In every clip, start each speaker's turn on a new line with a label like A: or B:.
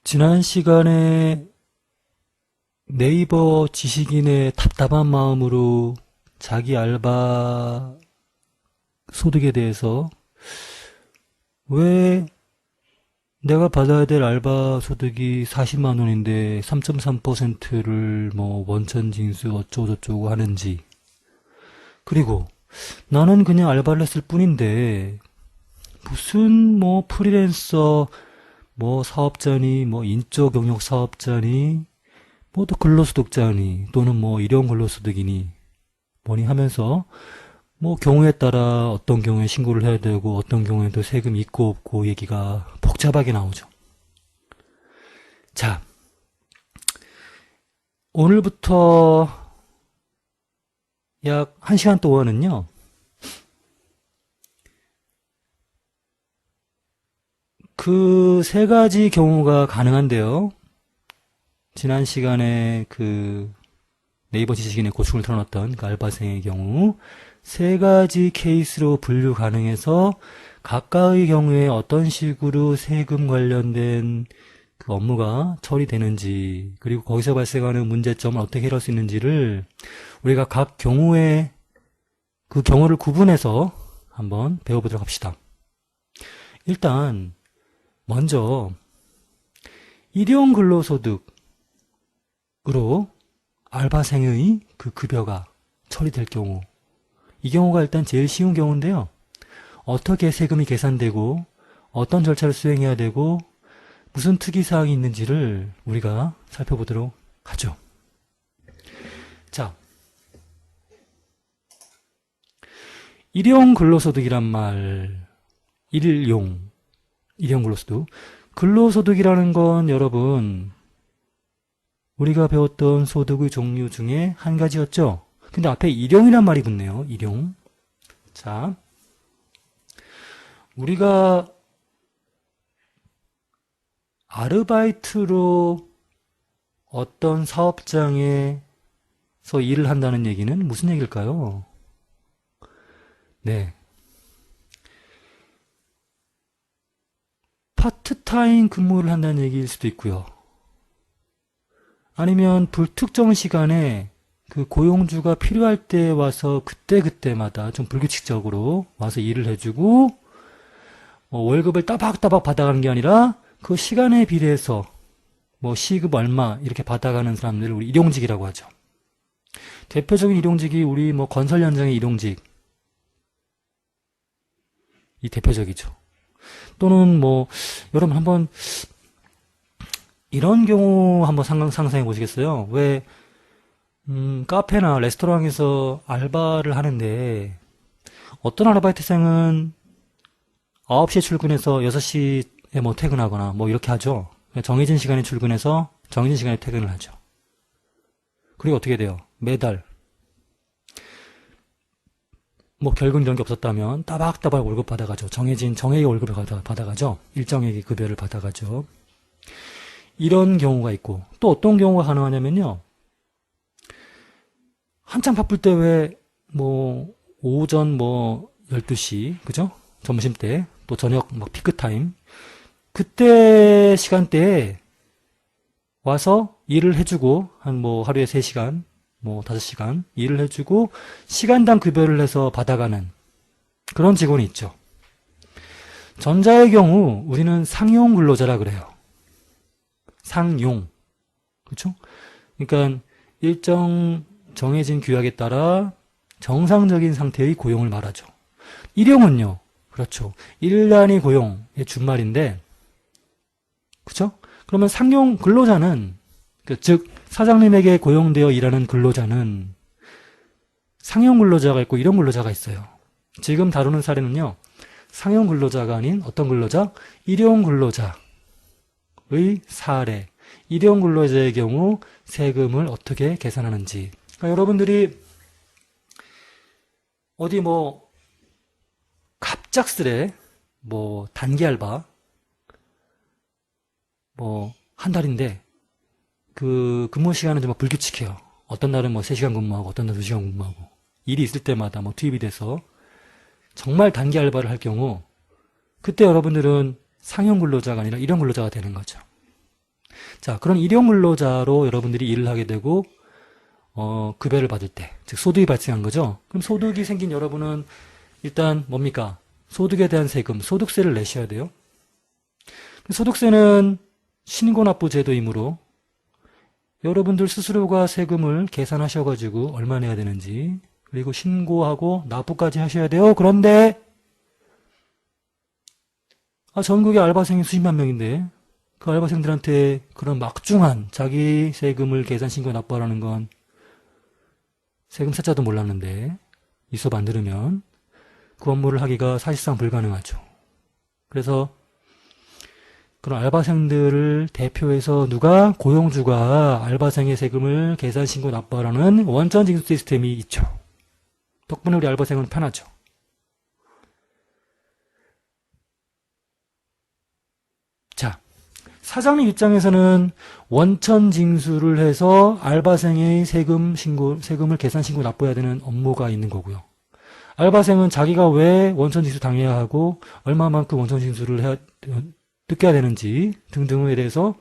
A: 지난 시간에 네이버 지식인의 답답한 마음으로 자기 알바 소득에 대해서 왜 내가 받아야 될 알바 소득이 40만 원인데 3.3%를 뭐 원천징수 어쩌고저쩌고 하는지, 그리고 나는 그냥 알바를 했을 뿐인데 무슨 뭐 프리랜서 뭐 사업자니 뭐 인적 영역 사업자니 뭐 또 근로소득자니 또는 뭐 일용 근로소득이니 뭐니 하면서 뭐 경우에 따라 어떤 경우에 신고를 해야 되고 어떤 경우에도 세금 있고 없고 얘기가 복잡하게 나오죠. 자, 오늘부터 약 1시간 동안은요, 그 세 가지 경우가 가능한데요. 지난 시간에 그 네이버 지식인의 고충을 털어놨던 그 알바생의 경우 세 가지 케이스로 분류 가능해서 각각의 경우에 어떤 식으로 세금 관련된 그 업무가 처리되는지, 그리고 거기서 발생하는 문제점을 어떻게 해결할 수 있는지를 우리가 각 경우에 그 경우를 구분해서 한번 배워보도록 합시다. 일단 먼저 일용 근로소득으로 알바생의 그 급여가 처리될 경우, 이 경우가 일단 제일 쉬운 경우인데요. 어떻게 세금이 계산되고 어떤 절차를 수행해야 되고 무슨 특이사항이 있는지를 우리가 살펴보도록 하죠. 자, 일용 근로소득이란 말, 일용 근로소득. 근로소득이라는 건 여러분 우리가 배웠던 소득의 종류 중에 한 가지였죠. 근데 앞에 일용이란 말이 붙네요. 일용. 자, 우리가 아르바이트로 어떤 사업장에서 일을 한다는 얘기는 무슨 얘기일까요? 네. 파트타임 근무를 한다는 얘기일 수도 있고요. 아니면 불특정 시간에 그 고용주가 필요할 때 와서 그때그때마다 좀 불규칙적으로 와서 일을 해주고 월급을 따박따박 받아가는 게 아니라 그 시간에 비례해서 뭐 시급 얼마 이렇게 받아가는 사람들을 우리 일용직이라고 하죠. 대표적인 일용직이 우리 뭐 건설 현장의 일용직, 이 대표적이죠. 또는 뭐 여러분 한번 이런 경우 한번 상상해 보시겠어요? 왜 카페나 레스토랑에서 알바를 하는데 어떤 아르바이트생은 9시에 출근해서 6시에 뭐 퇴근하거나 뭐 이렇게 하죠. 정해진 시간에 출근해서 정해진 시간에 퇴근을 하죠. 그리고 어떻게 돼요? 매달 뭐 결근 이런 게 없었다면 따박따박 월급 받아가죠. 정액의 월급을 받아가죠. 일정액의 급여를 받아가죠. 이런 경우가 있고, 또 어떤 경우가 가능하냐면요, 한참 바쁠 때 왜 뭐 오전 뭐 12시 그죠? 점심때 또 저녁 막 피크타임 그때 시간대에 와서 일을 해주고 한 뭐 하루에 3시간 뭐 5시간 일을 해주고 시간당 급여를 해서 받아가는 그런 직원이 있죠. 전자의 경우 우리는 상용 근로자라 그래요. 상용. 그렇죠? 그러니까 일정 정해진 규약에 따라 정상적인 상태의 고용을 말하죠. 일용은요. 그렇죠. 일단위 고용의 준말인데, 그렇죠? 그러면 상용 근로자는 즉 사장님에게 고용되어 일하는 근로자는 상용 근로자가 있고 일용 근로자가 있어요. 지금 다루는 사례는요, 상용 근로자가 아닌 어떤 근로자? 일용 근로자의 사례. 일용 근로자의 경우 세금을 어떻게 계산하는지. 그러니까 여러분들이 어디 뭐 갑작스레 뭐 단기 알바 뭐 한 달인데 그 근무 시간은 좀 불규칙해요. 어떤 날은 뭐 3시간 근무하고 어떤 날은 2시간 근무하고 일이 있을 때마다 뭐 투입이 돼서 정말 단기 알바를 할 경우 그때 여러분들은 상용 근로자가 아니라 일용 근로자가 되는 거죠. 자, 그런 일용 근로자로 여러분들이 일을 하게 되고 급여를 받을 때, 즉 소득이 발생한 거죠. 그럼 소득이 생긴 여러분은 일단 뭡니까? 소득에 대한 세금, 소득세를 내셔야 돼요. 소득세는 신고납부 제도이므로 여러분들 스스로가 세금을 계산하셔가지고 얼마 내야 되는지, 그리고 신고하고 납부까지 하셔야 돼요. 그런데 전국에 알바생이 수십만 명인데 그 알바생들한테 그런 막중한 자기 세금을 계산 신고 납부하라는 건 세금 세자도 몰랐는데 이 수업 안 들으면 그 업무를 하기가 사실상 불가능하죠. 그래서 그런 알바생들을 대표해서 누가 고용주가 알바생의 세금을 계산 신고 납부하라는 원천 징수 시스템이 있죠. 덕분에 우리 알바생은 편하죠. 자, 사장님 입장에서는 원천 징수를 해서 알바생의 세금을 계산 신고 납부해야 되는 업무가 있는 거고요. 알바생은 자기가 왜 원천 징수 당해야 하고 얼마만큼 원천 징수를 느껴야 되는지 등등에 대해서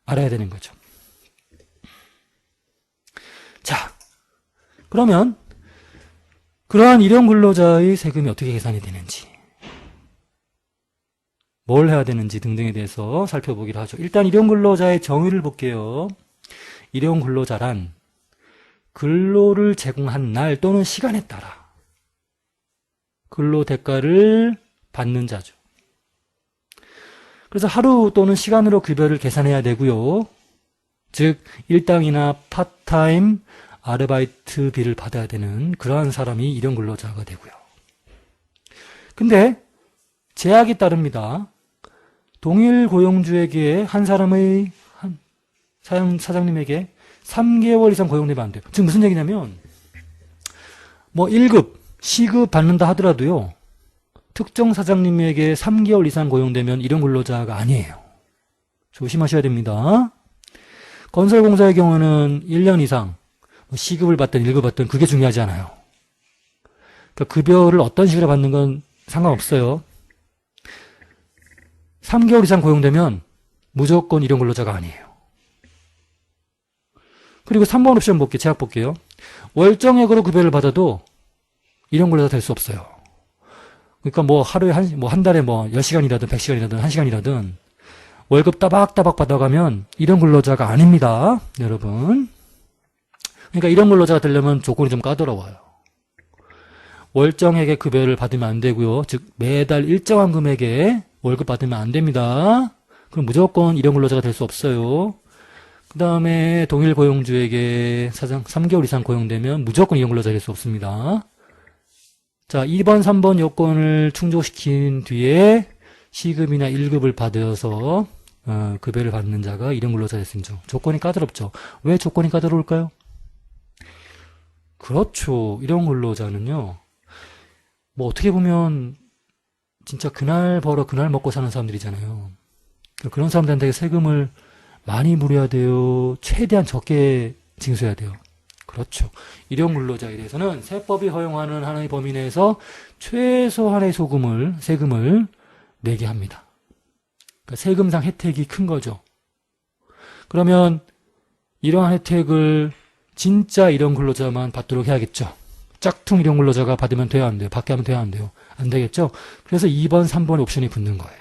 A: 알아야 되는 거죠. 자, 그러면 그러한 일용 근로자의 세금이 어떻게 계산이 되는지, 뭘 해야 되는지 등등에 대해서 살펴보기로 하죠. 일단 일용 근로자의 정의를 볼게요. 일용 근로자란 근로를 제공한 날 또는 시간에 따라 근로 대가를 받는 자죠. 그래서 하루 또는 시간으로 급여를 계산해야 되고요. 즉 일당이나 파타임 아르바이트비를 받아야 되는 그러한 사람이 일용 근로자가 되고요. 근데 제약이 따릅니다. 동일 고용주에게 한 사람의 사장님에게 3개월 이상 고용되면 안 돼요. 지금 무슨 얘기냐면 1급, 시급 받는다 하더라도요. 특정 사장님에게 3개월 이상 고용되면 일용 근로자가 아니에요. 조심하셔야 됩니다. 건설공사의 경우는 1년 이상 시급을 받든 1급 받든 그게 중요하지 않아요. 그러니까 급여를 어떤 식으로 받는 건 상관없어요. 3개월 이상 고용되면 무조건 일용 근로자가 아니에요. 그리고 3번 옵션 볼게요. 제약 볼게요. 월정액으로 급여를 받아도 일용 근로자 될 수 없어요. 그러니까 하루에 한 달에 10시간이라든 100시간이라든 1시간이라든 월급 따박따박 받아가면 일용 근로자가 아닙니다. 여러분. 그러니까 일용 근로자가 되려면 조건이 좀 까다로워요. 월정액의 급여를 받으면 안 되고요. 즉 매달 일정한 금액에 월급 받으면 안 됩니다. 그럼 무조건 일용 근로자가 될 수 없어요. 그 다음에 동일 고용주에게 3개월 이상 고용되면 무조건 일용 근로자가 될 수 없습니다. 자, 2번, 3번 요건을 충족시킨 뒤에 시급이나 1급을 받아서 급여를 받는 자가 일용 근로자 됐습니다. 조건이 까다롭죠. 왜 조건이 까다로울까요? 그렇죠. 일용 근로자는요. 어떻게 보면 진짜 그날 벌어 그날 먹고 사는 사람들이잖아요. 그런 사람들한테 세금을 많이 물어야 돼요. 최대한 적게 징수해야 돼요. 그렇죠. 일용 근로자에 대해서는 세법이 허용하는 하나의 범위 내에서 최소한의 세금을 내게 합니다. 그러니까 세금상 혜택이 큰 거죠. 그러면 이러한 혜택을 진짜 일용 근로자만 받도록 해야겠죠. 짝퉁 일용 근로자가 받으면 돼야 안 돼요? 받게 하면 돼야 안 돼요? 안 되겠죠? 그래서 2번, 3번 옵션이 붙는 거예요.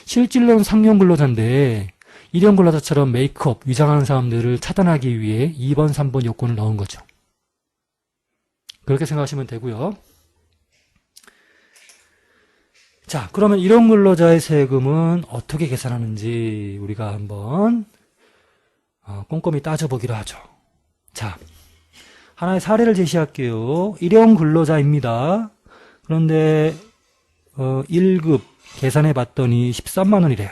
A: 실질로는 상용 근로자인데 일용 근로자처럼 메이크업, 위장하는 사람들을 차단하기 위해 2번, 3번 요건을 넣은 거죠. 그렇게 생각하시면 되고요. 자, 그러면 일용 근로자의 세금은 어떻게 계산하는지 우리가 한번 꼼꼼히 따져보기로 하죠. 자, 하나의 사례를 제시할게요. 일용 근로자입니다. 그런데 1급 계산해 봤더니 13만 원이래요.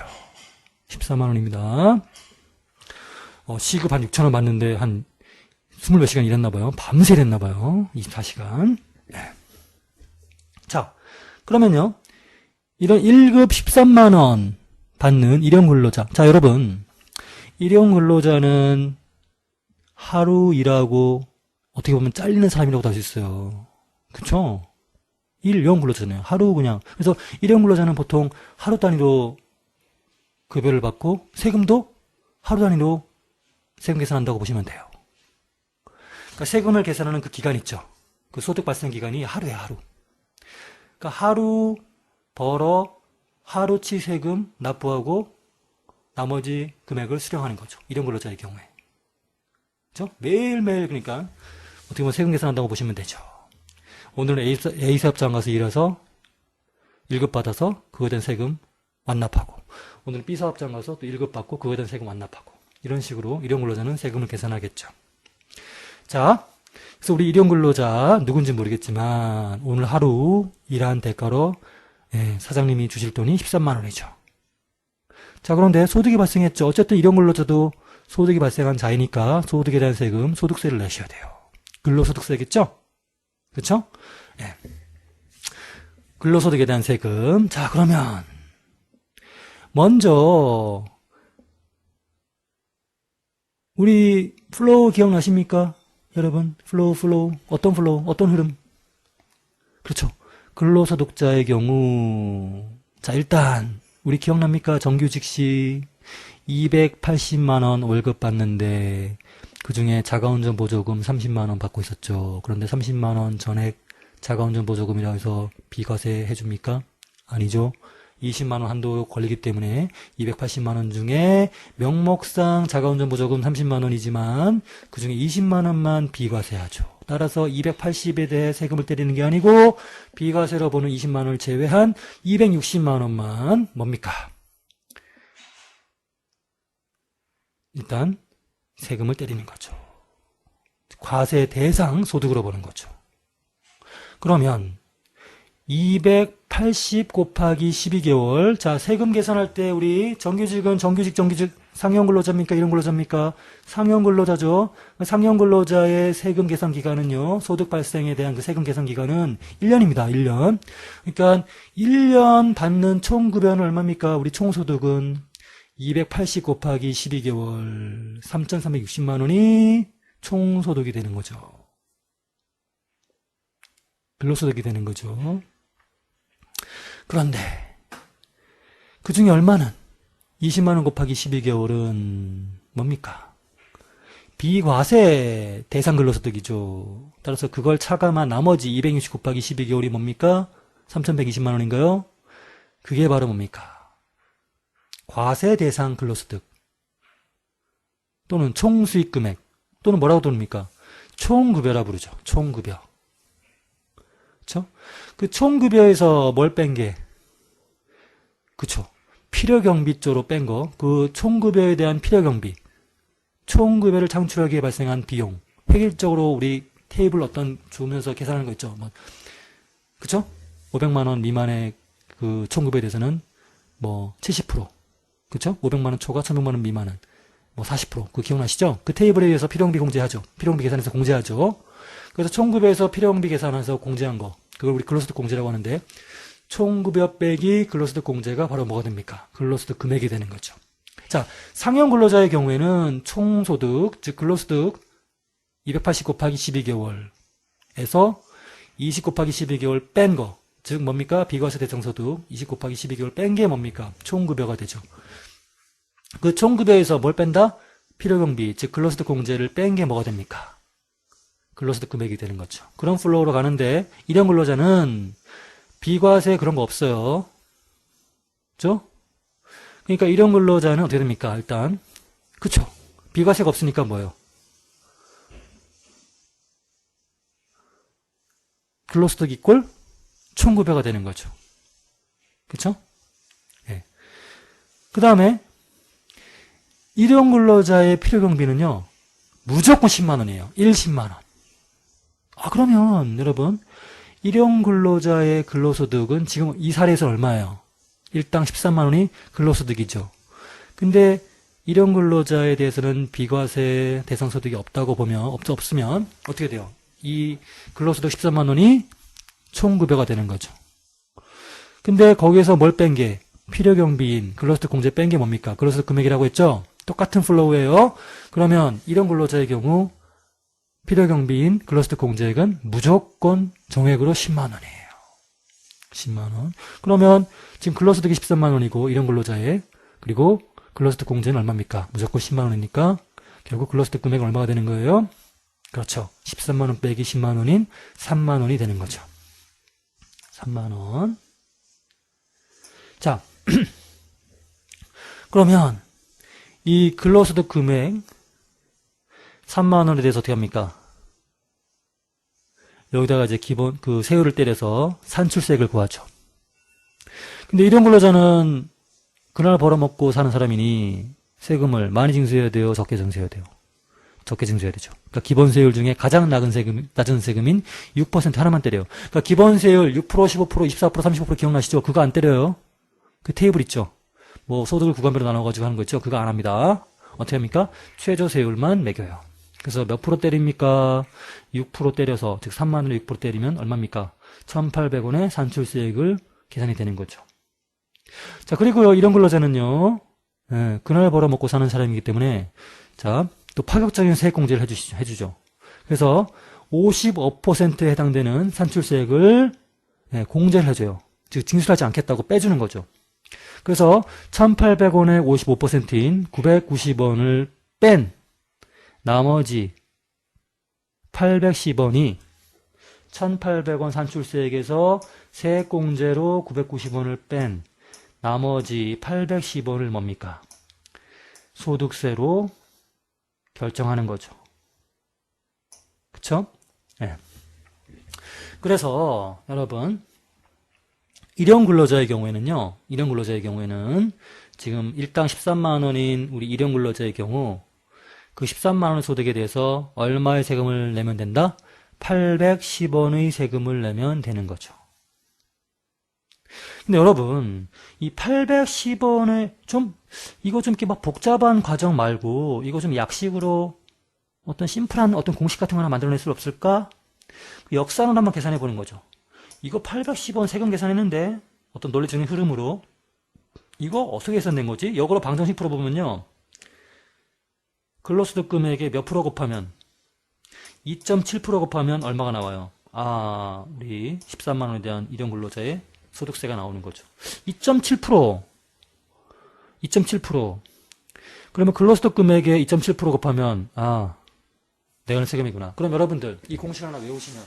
A: 14만 원입니다. 시급 한 6천 원 받는데 한 20몇 시간 일했나 봐요. 밤새 일했나 봐요. 24시간. 네. 자, 그러면요. 이런 1급 13만 원 받는 일용 근로자. 자, 여러분. 일용 근로자는 하루 일하고 어떻게 보면 잘리는 사람이라고도 할 수 있어요. 그쵸? 일용 근로자잖아요. 하루 그냥. 그래서 일용 근로자는 보통 하루 단위로 급여를 받고 세금도 하루 단위로 세금 계산한다고 보시면 돼요. 그러니까 세금을 계산하는 그 기간 있죠. 그 소득 발생 기간이 하루예요, 하루. 그러니까 하루 벌어 하루치 세금 납부하고 나머지 금액을 수령하는 거죠. 일용 근로자의 경우에. 그죠? 매일매일 그러니까 어떻게 보면 세금 계산한다고 보시면 되죠. 오늘은 A사업장 가서 일해서 1급 받아서 그거에 대한 세금 완납하고, 오늘은 B사업장 가서 또 1급 받고 그거에 대한 세금 완납하고, 이런 식으로 일용 근로자는 세금을 계산하겠죠. 자, 그래서 우리 일용 근로자 누군지 모르겠지만 오늘 하루 일한 대가로 사장님이 주실 돈이 13만 원이죠. 자, 그런데 소득이 발생했죠. 어쨌든 일용 근로자도 소득이 발생한 자이니까 소득에 대한 세금, 소득세를 내셔야 돼요. 근로소득세겠죠? 그렇죠? 예. 근로소득에 대한 세금. 자, 그러면 먼저 우리 플로우 기억나십니까? 여러분, 플로우, 어떤 플로우, 어떤 흐름? 그렇죠. 근로소득자의 경우, 자, 일단, 우리 기억납니까? 정규직 시 280만원 월급 받는데, 그 중에 자가운전 보조금 30만원 받고 있었죠. 그런데 30만원 전액 자가운전 보조금이라 해서 비과세 해줍니까? 아니죠. 20만원 한도 걸리기 때문에 280만원 중에 명목상 자가운전 보조금 30만원이지만 그 중에 20만원만 비과세하죠. 따라서 280에 대해 세금을 때리는 게 아니고 비과세로 보는 20만원을 제외한 260만원만 뭡니까? 일단 세금을 때리는 거죠. 과세 대상 소득으로 보는 거죠. 그러면 280 곱하기 12개월. 자, 세금 계산할 때 우리 정규직은 정규직 상용 근로자입니까? 일용 근로자입니까? 상용 근로자죠. 상용 근로자의 세금 계산 기간은요. 소득 발생에 대한 그 세금 계산 기간은 1년입니다. 1년. 그러니까 1년 받는 총 급여는 얼마입니까? 우리 총소득은 280 곱하기 12개월 3,360만 원이 총소득이 되는 거죠. 근로소득이 되는 거죠. 그런데 그 중에 얼마는 20만원 곱하기 12개월은 뭡니까? 비과세 대상 근로소득이죠. 따라서 그걸 차감한 나머지 260 곱하기 12개월이 뭡니까? 3,120만원인가요? 그게 바로 뭡니까? 과세 대상 근로소득 또는 총수익금액 또는 뭐라고 부릅니까? 총급여라 부르죠. 총급여. 그쵸? 그 총급여에서 뭘 뺀 게? 그쵸? 필요경비 쪽으로 뺀 거. 그 총급여에 대한 필요경비. 총급여를 창출하기 위해 발생한 비용. 획일적으로 우리 테이블 어떤 주면서 계산하는 거 있죠. 뭐, 그쵸? 500만원 미만의 그 총급여에 대해서는 뭐 70%. 그쵸? 500만원 초과 1100만원 미만은 뭐 40%. 그 기억나시죠? 그 테이블에 의해서 필요경비 공제하죠. 필요경비 계산해서 공제하죠. 그래서 총급여에서 필요경비 계산해서 공제한 거, 그걸 우리 근로소득 공제라고 하는데, 총급여 빼기 근로소득 공제가 바로 뭐가 됩니까? 근로소득 금액이 되는 거죠. 자, 상용 근로자의 경우에는 총소득, 즉 근로소득 280 곱하기 12개월에서 20 곱하기 12개월 뺀 거, 즉 뭡니까? 비과세 대상소득 20 곱하기 12개월 뺀 게 뭡니까? 총급여가 되죠. 그 총급여에서 뭘 뺀다? 필요경비, 즉 근로소득 공제를 뺀 게 뭐가 됩니까? 근로소득 금액이 되는 거죠. 그런 플로우로 가는데 일용 근로자는 비과세 그런 거 없어요. 그죠? 그러니까 일용 근로자는 어떻게 됩니까? 일단 그쵸? 비과세가 없으니까 뭐예요? 근로소득 이꼴 총급여가 되는 거죠. 그쵸? 예. 그 다음에 일용 근로자의 필요경비는요. 무조건 10만 원이에요. 10만 원. 아, 그러면 여러분 일용 근로자의 근로소득은 지금 이 사례에서 얼마예요? 일당 13만 원이 근로소득이죠. 근데 일용 근로자에 대해서는 비과세 대상 소득이 없다고 보면 없으면 어떻게 돼요? 이 근로소득 13만 원이 총급여가 되는 거죠. 근데 거기에서 뭘 뺀 게? 필요경비인 근로소득 공제 뺀 게 뭡니까? 근로소득 금액이라고 했죠? 똑같은 플로우예요. 그러면 일용 근로자의 경우 필요경비인 근로소득 공제액은 무조건 정액으로 10만 원이에요. 10만 원. 그러면 지금 근로소득이 13만 원이고 일용 근로자의 그리고 근로소득 공제는 얼마입니까? 무조건 10만 원이니까 결국 근로소득 금액은 얼마가 되는 거예요? 그렇죠. 13만 원 빼기 10만 원인 3만 원이 되는 거죠. 3만 원. 자, 그러면 이 근로소득 금액 3만 원에 대해서 어떻게 합니까? 여기다가 이제 기본 그 세율을 때려서 산출세액을 구하죠. 근데 이런 근로자는 그날 벌어먹고 사는 사람이니 세금을 많이 징수해야 돼요? 적게 징수해야 돼요? 적게 징수해야 되죠. 그러니까 기본 세율 중에 가장 낮은 세금인 6% 하나만 때려요. 그러니까 기본 세율 6%, 15%, 24%, 35% 기억나시죠? 그거 안 때려요. 그 테이블 있죠? 뭐 소득을 구간별로 나눠가지고 하는 거 있죠? 그거 안 합니다. 어떻게 합니까? 최저 세율만 매겨요. 그래서 몇 프로 때립니까? 6% 때려서, 즉 3만 원에 6% 때리면 얼마입니까? 1,800원의 산출세액을 계산이 되는 거죠. 자, 그리고요, 이런 근로자는요, 그날 벌어먹고 사는 사람이기 때문에, 자, 또 파격적인 세액공제를 해주죠. 그래서 55%에 해당되는 산출세액을 공제를 해줘요. 즉, 징수하지 않겠다고 빼주는 거죠. 그래서 1,800원의 55%인 990원을 뺀 나머지 810원이 1,800원 산출세액에서 세액공제로 990원을 뺀 나머지 810원을 뭡니까? 소득세로 결정하는 거죠. 그쵸? 네. 그래서 여러분 일용 근로자의 경우에는요. 일용 근로자의 경우에는 지금 일당 13만 원인 우리 일용 근로자의 경우 그 13만 원의 소득에 대해서 얼마의 세금을 내면 된다? 810원의 세금을 내면 되는 거죠. 근데 여러분, 이 810원의 이거 좀 이렇게 막 복잡한 과정 말고, 이거 좀 약식으로 어떤 심플한 어떤 공식 같은 거 하나 만들어낼 수 없을까? 그 역산을 한번 계산해 보는 거죠. 이거 810원 세금 계산했는데, 어떤 논리적인 흐름으로, 이거 어떻게 계산된 거지? 역으로 방정식 풀어보면요. 근로소득 금액에 몇 프로 곱하면 2.7% 곱하면 얼마가 나와요? 아, 우리 13만 원에 대한 일용 근로자의 소득세가 나오는 거죠. 2.7%. 2.7%. 그러면 근로소득 금액에 2.7% 곱하면 아, 내가 낸 세금이구나. 그럼 여러분들 이 공식 하나 외우시면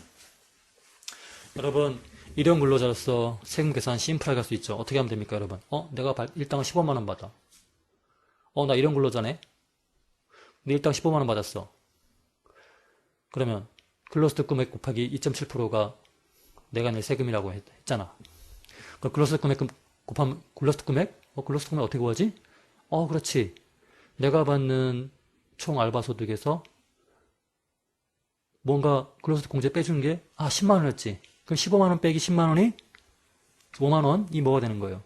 A: 여러분 일용 근로자로서 세금 계산 심플하게 할 수 있죠. 어떻게 하면 됩니까, 여러분? 내가 일당을 15만 원 받아. 나 일용 근로자네. 근데 일당 15만 원 받았어. 그러면 근로소득 금액 곱하기 2.7%가 내가 낼 세금이라고 했잖아. 그럼 근로소득 금액 곱하면 근로소득 금액? 근로소득 금액 어떻게 구하지? 그렇지. 내가 받는 총 알바 소득에서 뭔가 근로소득 공제 빼준 게 10만 원이었지. 그럼 15만 원 빼기 10만 원이 5만 원이 뭐가 되는 거예요?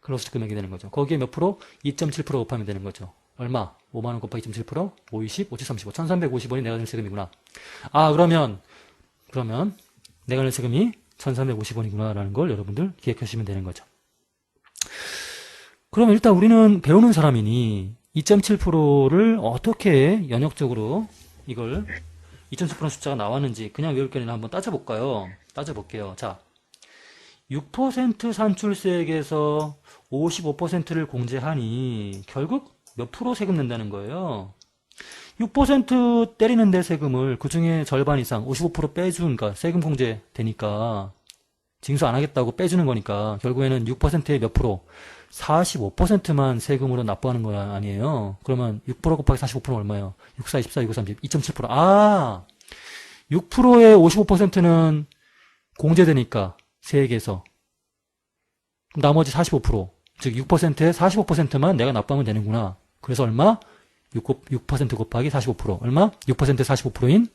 A: 근로소득 금액이 되는 거죠. 거기에 몇 프로? 2.7% 곱하면 되는 거죠. 얼마? 5만 원 곱하기 2.7%? 5, 20, 5, 7, 35. 1350원이 내가 낼 세금이구나. 그러면 내가 낼 세금이 1350원이구나 라는 걸 여러분들 기억하시면 되는 거죠. 그러면 일단 우리는 배우는 사람이니 2.7%를 어떻게 연역적으로 이걸 2.7% 숫자가 나왔는지 그냥 외울 게 아니라 한번 따져볼까요? 따져볼게요. 자, 6% 산출세액에서 55%를 공제하니 결국 몇 프로 세금 낸다는 거예요? 6% 때리는데 세금을 그 중에 절반 이상 55% 빼주니까 세금 공제 되니까 징수 안 하겠다고 빼주는 거니까 결국에는 6%의 몇 프로? 45%만 세금으로 납부하는 거 아니에요? 그러면 6% 곱하기 45%는 얼마예요? 6, 4, 24, 6, 5, 30, 2.7%. 6%의 55%는 공제되니까 세액에서 나머지 45%, 즉 6%의 45%만 내가 납부하면 되는구나. 그래서 얼마? 6% 곱하기 45%. 얼마? 6%의 45%인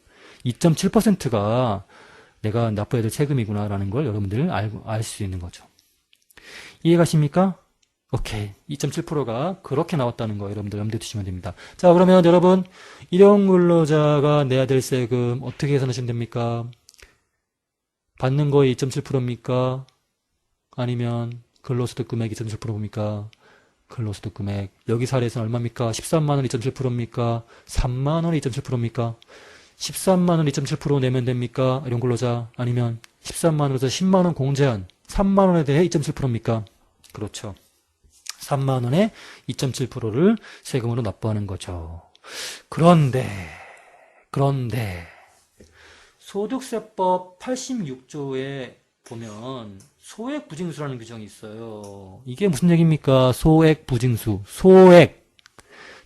A: 2.7%가 내가 납부해야 될 세금이구나 라는 걸 여러분들 알 수 있는 거죠. 이해가십니까? 오케이. 2.7%가 그렇게 나왔다는 거 여러분들 염두에 두시면 됩니다. 자, 그러면 여러분 일용 근로자가 내야 될 세금 어떻게 계산하시면 됩니까? 받는 거에 2.7%입니까? 아니면 근로소득 금액 2.7%입니까? 근로소득 금액. 여기 사례에서는 얼마입니까? 13만 원 2.7%입니까? 3만 원 2.7%입니까? 13만 원 2.7% 내면 됩니까? 일용 근로자. 아니면 13만 원에서 10만 원 공제한 3만 원에 대해 2.7%입니까? 그렇죠. 3만 원에 2.7%를 세금으로 납부하는 거죠. 그런데 소득세법 86조에 보면 소액부징수라는 규정이 있어요. 이게 무슨 얘기입니까? 소액부징수. 소액.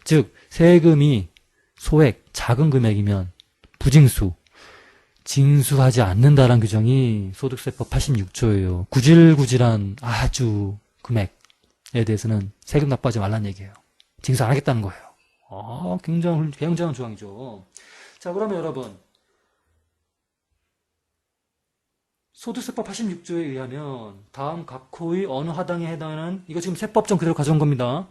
A: 즉 세금이 소액, 작은 금액이면 부징수, 징수하지 않는다라는 규정이 소득세법 86조예요. 구질구질한 아주 금액에 대해서는 세금 납부하지 말라는 얘기예요. 징수 안 하겠다는 거예요. 굉장한 조항이죠. 자, 그러면 여러분, 소득세법 86조에 의하면 다음 각 호의 어느 하당에 해당하는, 이거 지금 세법정 그대로 가져온 겁니다.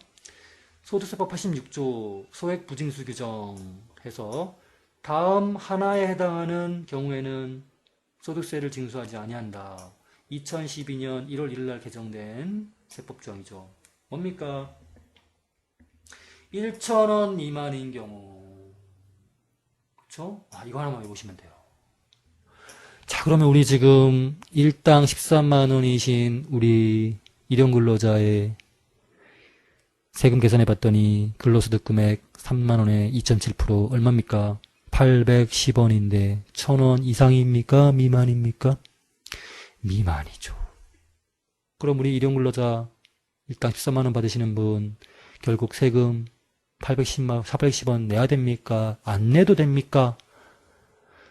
A: 소득세법 86조 소액부징수 규정해서 다음 하나에 해당하는 경우에는 소득세를 징수하지 아니한다. 2012년 1월 1일 날 개정된 세법조항이죠. 뭡니까? 1,000원 미만인 경우. 그쵸? 이거 하나만 외우시면 돼요. 자, 그러면 우리 지금 일당 13만 원이신 우리 일용근로자의 세금 계산해 봤더니 근로소득 금액 3만 원에 2.7% 얼마입니까? 810원인데 1,000원 이상입니까? 미만입니까? 미만이죠. 그럼 우리 일용근로자 일당 13만 원 받으시는 분 결국 세금 410원 내야 됩니까? 안 내도 됩니까?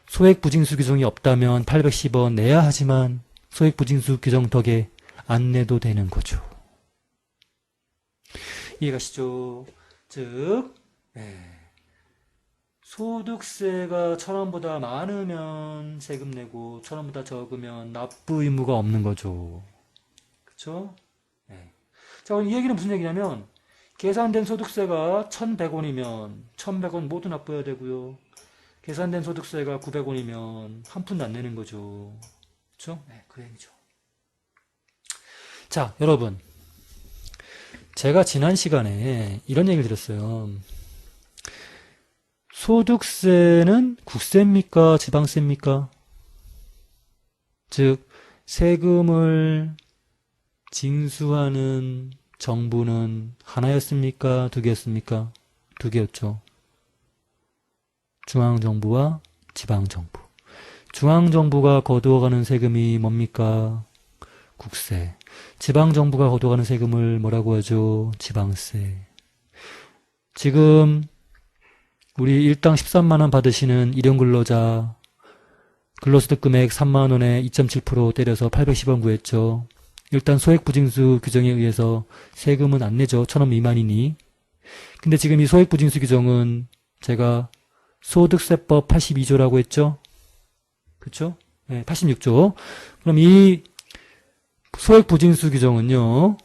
A: 소액부징수 규정이 없다면 810원 내야 하지만 소액부징수 규정 덕에 안 내도 되는 거죠. 이해가시죠? 즉 소득세가 1,000원보다 많으면 세금 내고 1,000원보다 적으면 납부 의무가 없는 거죠. 그쵸? 자, 그럼 이 얘기는 무슨 얘기냐면 계산된 소득세가 1,100원이면 1,100원 모두 납부해야 되고요. 계산된 소득세가 900원이면 한 푼도 안 내는 거죠. 그쵸? 그 얘기죠. 자, 여러분. 제가 지난 시간에 이런 얘기를 드렸어요. 소득세는 국세입니까? 지방세입니까? 즉, 세금을 징수하는 정부는 하나였습니까? 두 개였습니까? 두 개였죠. 중앙정부와 지방정부. 중앙정부가 거두어가는 세금이 뭡니까? 국세. 지방정부가 거둬가는 세금을 뭐라고 하죠? 지방세. 지금 우리 일당 13만 원 받으시는 일용근로자 근로소득 금액 3만 원에 2.7% 때려서 810원 구했죠. 일단 소액부징수 규정에 의해서 세금은 안 내죠. 1,000원 미만이니. 근데 지금 이 소액부징수 규정은 제가 소득세법 82조라고 했죠? 그쵸? 86조. 그럼 이 소액부징수 규정은요,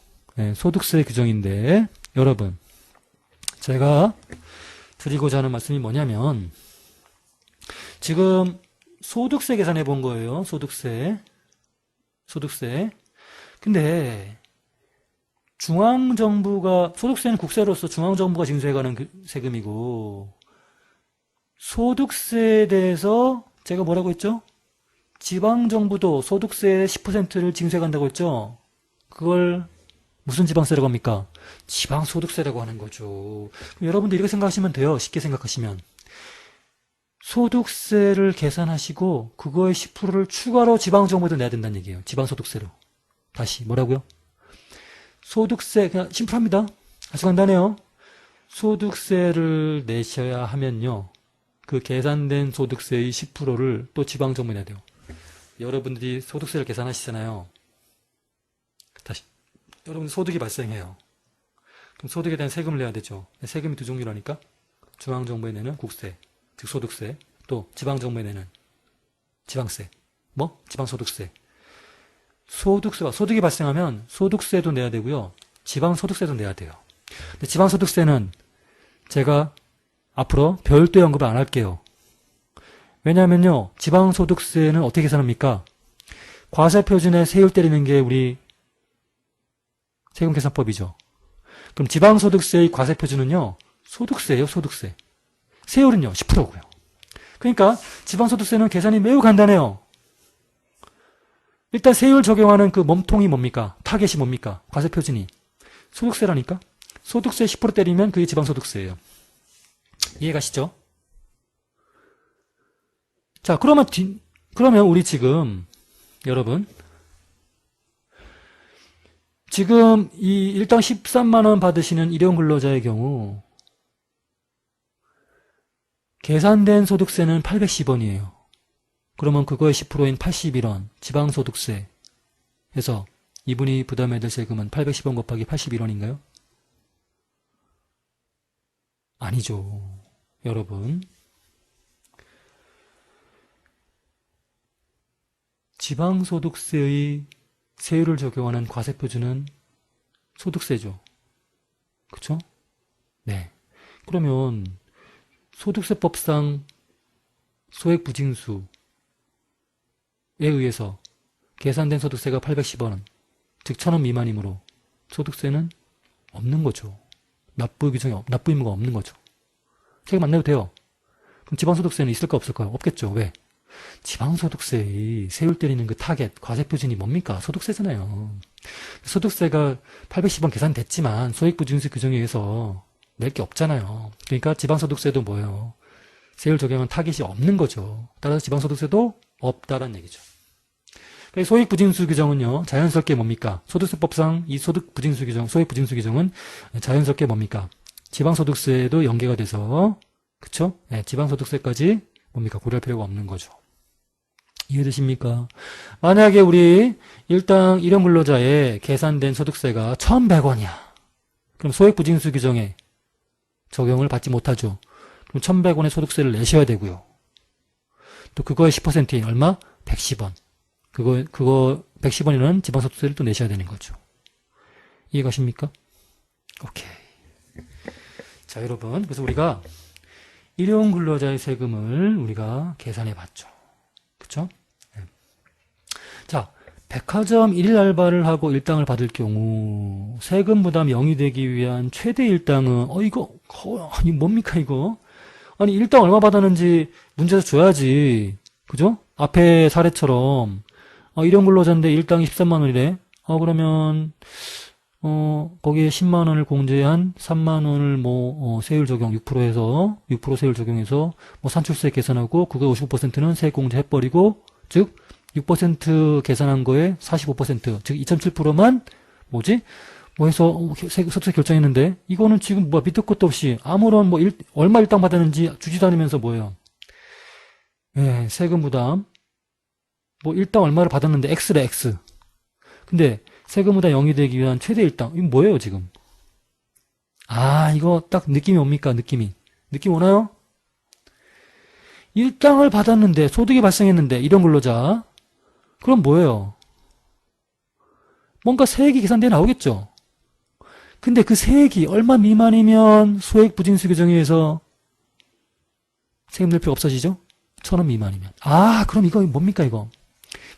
A: 소득세 규정인데, 여러분, 제가 드리고자 하는 말씀이 뭐냐면, 지금 소득세 계산해 본 거예요. 소득세. 근데, 중앙정부가, 소득세는 국세로서 중앙정부가 징수해가는 세금이고, 소득세에 대해서 제가 뭐라고 했죠? 지방정부도 소득세의 10%를 징수해간다고 했죠? 그걸 무슨 지방세라고 합니까? 지방소득세라고 하는 거죠. 그럼 여러분들 이렇게 생각하시면 돼요. 쉽게 생각하시면. 소득세를 계산하시고 그거의 10%를 추가로 지방정부에도 내야 된다는 얘기예요. 지방소득세로. 다시 뭐라고요? 소득세, 그냥 심플합니다. 아주 간단해요. 소득세를 내셔야 하면요. 그 계산된 소득세의 10%를 또 지방정부에 내야 돼요. 여러분들이 소득세를 계산하시잖아요. 다시 여러분들 소득이 발생해요. 그럼 소득에 대한 세금을 내야 되죠. 세금이 두 종류라니까. 중앙정부에 내는 국세, 즉 소득세, 또 지방정부에 내는 지방세, 지방소득세. 소득이 발생하면 소득세도 내야 되고요. 지방소득세도 내야 돼요. 근데 지방소득세는 제가 앞으로 별도의 언급을 안 할게요. 왜냐하면요, 지방소득세는 어떻게 계산합니까? 과세표준에 세율 때리는 게 우리 세금계산법이죠. 그럼 지방소득세의 과세표준은요, 소득세예요, 소득세. 세율은요, 10%고요. 그러니까 지방소득세는 계산이 매우 간단해요. 일단 세율 적용하는 그 몸통이 뭡니까? 타겟이 뭡니까? 과세표준이. 소득세라니까. 소득세 10% 때리면 그게 지방소득세예요. 이해가시죠? 자, 그러면 우리 지금 여러분 지금 이 일당 13만 원 받으시는 일용 근로자의 경우 계산된 소득세는 810원이에요. 그러면 그거의 10%인 81원 지방소득세 해서 이분이 부담해야 될 세금은 810원 곱하기 81원인가요? 아니죠. 여러분. 지방소득세의 세율을 적용하는 과세표준은 소득세죠. 그쵸? 네. 그러면 소득세법상 소액부징수에 의해서 계산된 소득세가 810원, 즉 1000원 미만이므로 소득세는 없는 거죠. 납부 의무가 없는 거죠. 세금 안 내도 돼요. 그럼 지방소득세는 있을까 없을까요? 없겠죠. 왜? 지방소득세의 세율 때리는 그 타겟, 과세표준이 뭡니까? 소득세잖아요. 소득세가 810원 계산됐지만 소액부징수 규정에 의해서 낼 게 없잖아요. 그러니까 지방소득세도 뭐예요? 세율 적용은 타겟이 없는 거죠. 따라서 지방소득세도 없다라는 얘기죠. 소액부징수 규정은요, 자연스럽게 뭡니까? 소득세법상 이 소득부징수 규정, 소액부징수 규정은 자연스럽게 뭡니까? 지방소득세도 연계가 돼서, 그쵸? 네, 지방소득세까지 뭡니까? 고려할 필요가 없는 거죠. 이해되십니까? 만약에 우리 일당 일용 근로자의 계산된 소득세가 1,100원이야. 그럼 소액부징수 규정에 적용을 받지 못하죠. 그럼 1,100원의 소득세를 내셔야 되고요. 또 그거의 10%인 얼마? 110원. 그거 110원이라는 지방소득세를 또 내셔야 되는 거죠. 이해가십니까? 오케이. 자, 여러분. 그래서 우리가 일용 근로자의 세금을 우리가 계산해 봤죠. 그쵸? 네. 자, 백화점 1일 알바를 하고 일당을 받을 경우 세금 부담 0이 되기 위한 최대 일당은 아니 뭡니까 이거? 아니 일당 얼마 받았는지 문제에서 줘야지. 그죠? 앞에 사례처럼 일용 근로자인데 일당이 13만 원이래. 그러면 거기에 10만 원을 공제한 3만 원을 세율 적용 6% 해서 6% 세율 적용해서 산출세 계산하고 그거 55%는 세액 공제해버리고 즉 6% 계산한 거에 45% 즉 2.7%만 해서 소득세 결정했는데 이거는 지금 밑도 끝도 없이 아무런 얼마 일당 받았는지 주지도 않으면서 뭐예요? 예, 세금 부담 일당 얼마를 받았는데 X래 X. 근데 세금 부담 0이 되기 위한 최대 일당 이건 뭐예요 지금? 이거 딱 느낌이 옵니까? 느낌 오나요? 일당을 받았는데 소득이 발생했는데 일용 근로자 그럼 뭐예요? 뭔가 세액이 계산돼 나오겠죠? 근데 그 세액이 얼마 미만이면 소액부징수 규정에 의해서 세금 낼 필요가 없어지죠? 1,000원 미만이면. 그럼 이거 뭡니까 이거?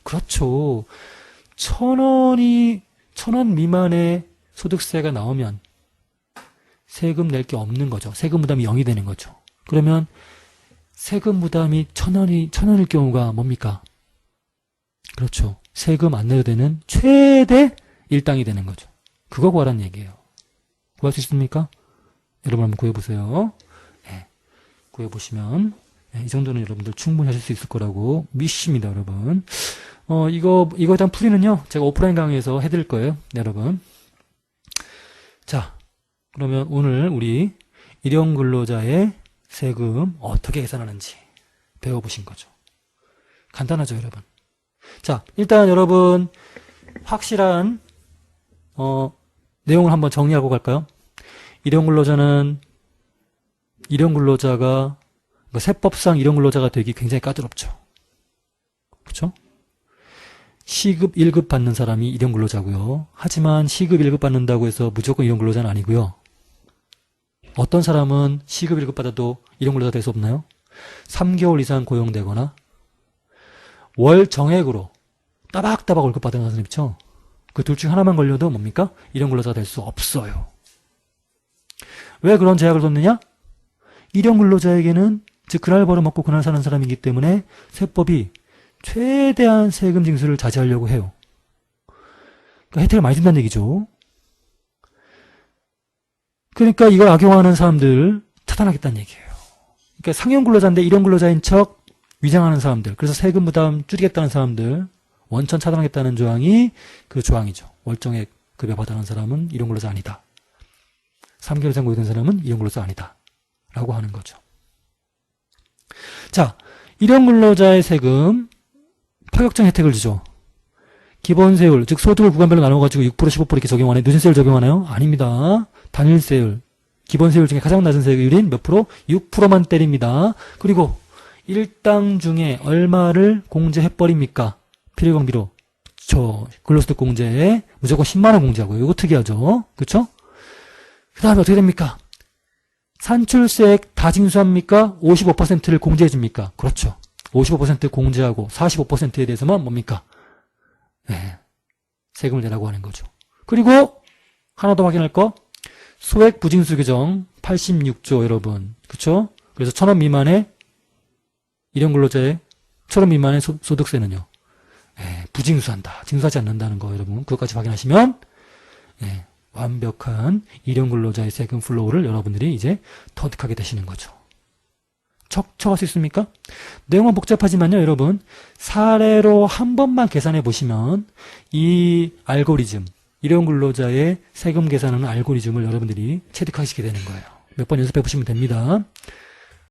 A: 그렇죠. 1,000원 미만의 소득세가 나오면 세금 낼 게 없는 거죠. 세금 부담이 0이 되는 거죠. 그러면 세금 부담이 1,000원일 경우가 뭡니까? 그렇죠. 세금 안 내도 되는 최대 일당이 되는 거죠. 그거 구하라는 얘기예요. 구할 수 있습니까? 여러분 한번 구해보세요. 네. 구해보시면 이 정도는 여러분들 충분히 하실 수 있을 거라고 믿습니다, 여러분. 이거에 대한 풀이는요, 제가 오프라인 강의에서 해드릴 거예요, 네, 여러분. 자, 그러면 오늘 우리 일용 근로자의 세금 어떻게 계산하는지 배워보신 거죠. 간단하죠, 여러분. 자, 일단 여러분, 확실한, 내용을 한번 정리하고 갈까요? 일용 근로자가 세법상 일용 근로자가 되기 굉장히 까다롭죠. 그렇죠? 시급 1급 받는 사람이 일용 근로자고요. 하지만 시급 1급 받는다고 해서 무조건 일용 근로자는 아니고요. 어떤 사람은 시급 1급 받아도 일용 근로자 될 수 없나요? 3개월 이상 고용되거나 월 정액으로 따박따박 월급 받는 사람 있죠? 그 둘 중 하나만 걸려도 뭡니까? 일용 근로자가 될 수 없어요. 왜 그런 제약을 뒀느냐? 일용 근로자에게는 즉 그날 벌어먹고 그날 사는 사람이기 때문에 세법이 최대한 세금 징수를 자제하려고 해요. 그러니까 혜택을 많이 준다는 얘기죠. 그러니까 이걸 악용하는 사람들 차단하겠다는 얘기예요. 그러니까 상용 근로자인데 일용 근로자인 척 위장하는 사람들, 그래서 세금 부담 줄이겠다는 사람들 원천 차단하겠다는 조항이 그 조항이죠. 월정액 급여 받아가는 사람은 일용 근로자 아니다. 3개월 이상 고용된 사람은 일용 근로자 아니다. 라고 하는 거죠. 자, 일용 근로자의 세금 파격적 혜택을 주죠. 기본세율, 즉 소득을 구간별로 나눠가지고 6%, 15% 이렇게 적용하나요? 누진세율 적용하나요? 아닙니다. 단일세율, 기본세율 중에 가장 낮은 세율인 몇 프로? 6%만 때립니다. 그리고 일당 중에 얼마를 공제해버립니까? 필요경비로. 근로소득 공제에 무조건 10만원 공제하고요. 이거 특이하죠? 그쵸? 그 다음에 어떻게 됩니까? 산출세액 다 징수합니까? 55%를 공제해줍니까? 그렇죠. 55% 공제하고 45%에 대해서만 뭡니까? 네, 세금을 내라고 하는 거죠. 그리고 하나 더 확인할 거, 소액 부징수 규정 86조 여러분, 그쵸? 그래서 1,000원 미만의 일용 근로자의 1,000원 미만의 소득세는요, 부징수한다, 징수하지 않는다는 거 여러분 그것까지 확인하시면 완벽한 일용 근로자의 세금 플로우를 여러분들이 이제 터득하게 되시는 거죠. 척척할 수 있습니까? 내용은 복잡하지만요, 여러분 사례로 한 번만 계산해 보시면 이 알고리즘, 일용 근로자의 세금 계산하는 알고리즘을 여러분들이 체득하시게 되는 거예요. 몇 번 연습해 보시면 됩니다.